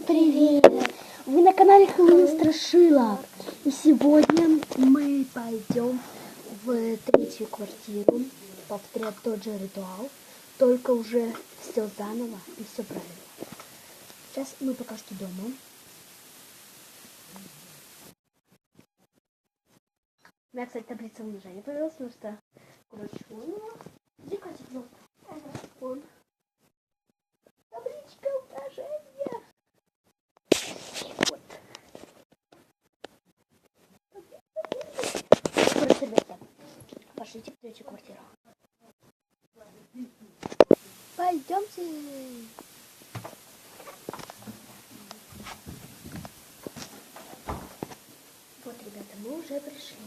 привет! Вы на канале Хэллоуин Страшила. И сегодня мы пойдем в третью квартиру повторять тот же ритуал, только уже все заново и все правильно. Сейчас мы пока что дома. У меня, кстати, таблица умножения появилась, потому что, короче, где Катя? Вон. Табличка умножения. И вот. Короче, ребята, пошлите в третью квартиру. Пойдемте. Вот, ребята, мы уже пришли.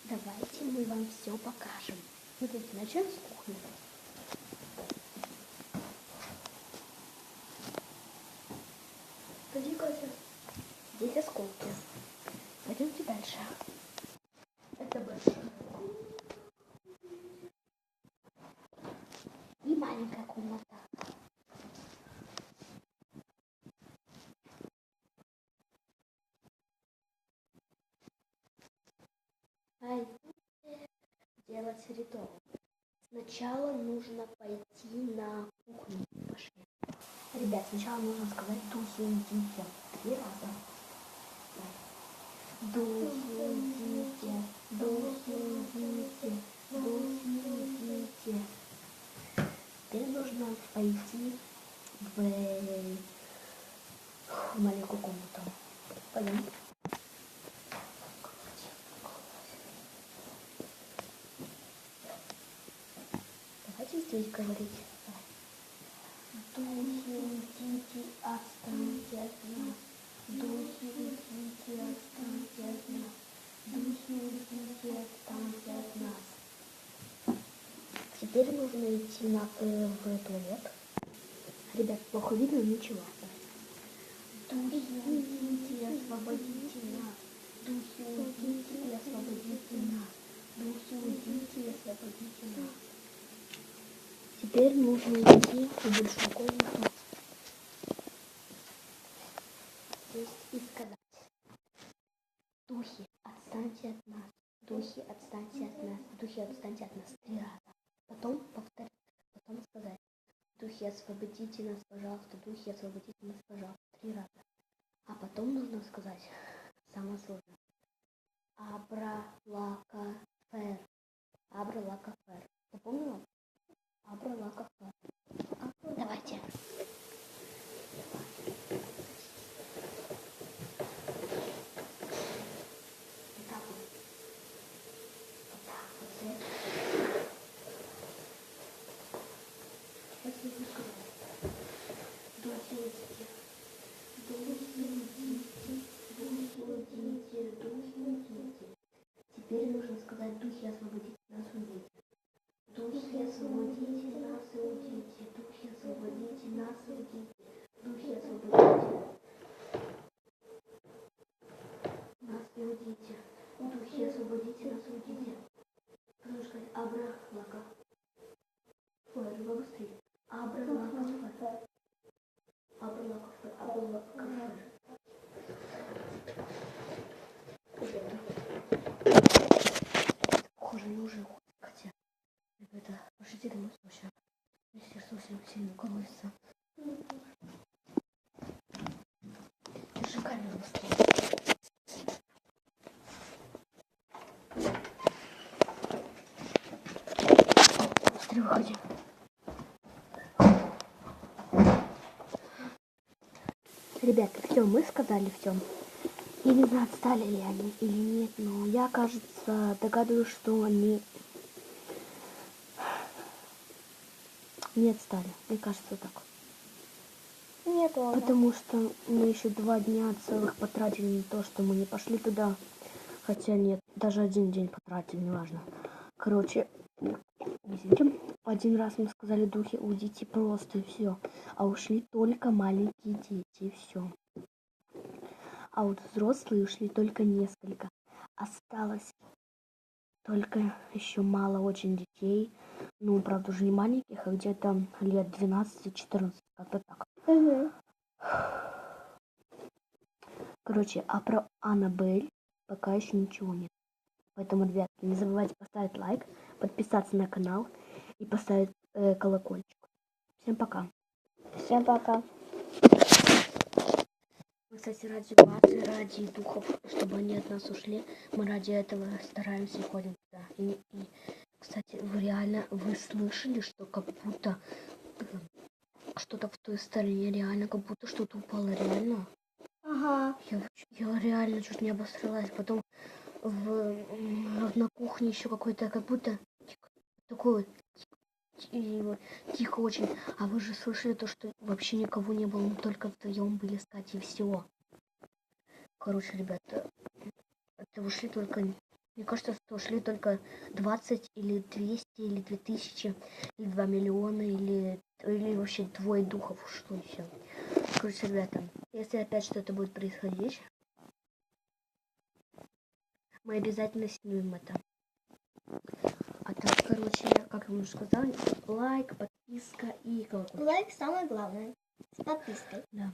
Давайте мы вам все покажем. Смотрите, начнем с кухни. Пойди, Катя. Здесь осколки. Пойдемте дальше. Это большая и маленькая комната. Пойдемте делать ритуал. Сначала нужно пойти на кухню. Пошли. Ребят, сначала нужно сказать духи уйдите 3 раза. Духи уйдите, духи уйдите, духи уйдите. Теперь нужно пойти в маленькую комнату. Пойдем. Давайте здесь говорить. Духи уйдите, отстаньте от нас. Духи уйдите, отстаньте от нас. Духи уйдите, отстаньте от нас. Теперь нужно идти в туалет. Ребят, плохо видно, ничего. Духи уйдите, освободите нас. Духи уйдите и освободите нас. Духи уйдите и освободите нас. Теперь нужно идти в большую комнату. Здесь и сказать: духи, отстаньте от нас. Духи, отстаньте от нас. Духи, отстаньте от нас 3 раза. Потом повторить. Потом сказать: духи, освободите нас, пожалуйста. Духи, освободите нас, пожалуйста. 3 раза. А потом нужно сказать самое сложное: абра-ла-ка-фер. Абра-ла-ка-фер. Запомнила? Абра-ла-ка-фер. Давайте. Так вот. Вот так вот. Сейчас я буду сказать: духи уйдите. Духи уйдите. Духи уйдите. Духи уйдите. Теперь нужно сказать: духи, освободите нас, уйдите. Духи, освободите нас и уйдите. Духи, освободите нас и уйдите. Духи, освободите нас и уйдите. Духи, освободите нас и уйдите. Нужно сказать: абра-лака. Ой, быстрее. Абра-лака-фер. Абра-лака-фер. Абра-лака-фер. Похоже, я уже хотя. Ребята, пошлите домой срочно. Сердце очень сильно колотится. Держи камеру быстрее. Быстрее выходи. Ребята, все, мы сказали все. Я не знаю, отстали ли они или нет, но я, кажется, догадываюсь, что они не отстали. Мне кажется так. Нет, ладно. Потому что мы еще 2 дня целых потратили на то, что мы не пошли туда. Хотя нет, даже 1 день потратили, неважно. Короче, видите, 1 раз мы сказали: духи, уйдите просто, и все. А ушли только маленькие дети, и все. А вот взрослые ушли только несколько. Осталось только еще мало очень детей. Ну, правда, уже не маленьких, а где-то лет 12-14. Как-то так. Угу. Короче, а про Аннабель пока еще ничего нет. Поэтому, ребятки, не забывайте поставить лайк, подписаться на канал и поставить колокольчик. Всем пока. Всем пока. Мы, кстати, ради вас и ради духов, чтобы они от нас ушли, мы ради этого стараемся и ходим туда. И, кстати, вы слышали, что как будто что-то в той стороне реально, как будто что-то упало реально? Ага. Я реально чуть не обосралась. Потом на кухне еще какой-то, как будто такой вот тихо очень. А вы же слышали то, что вообще никого не было, мы только вдвоем были искать и всего. Короче, ребята, это ушли только, мне кажется, что ушли только 20 или 200 или 2000 или 2 миллиона или вообще двое духов ушло и все. Короче, ребята, если опять что-то будет происходить, мы обязательно снимем это. А так, короче, как я уже сказала, лайк, подписка и колокольчик. Лайк самое главное. С подпиской. Да.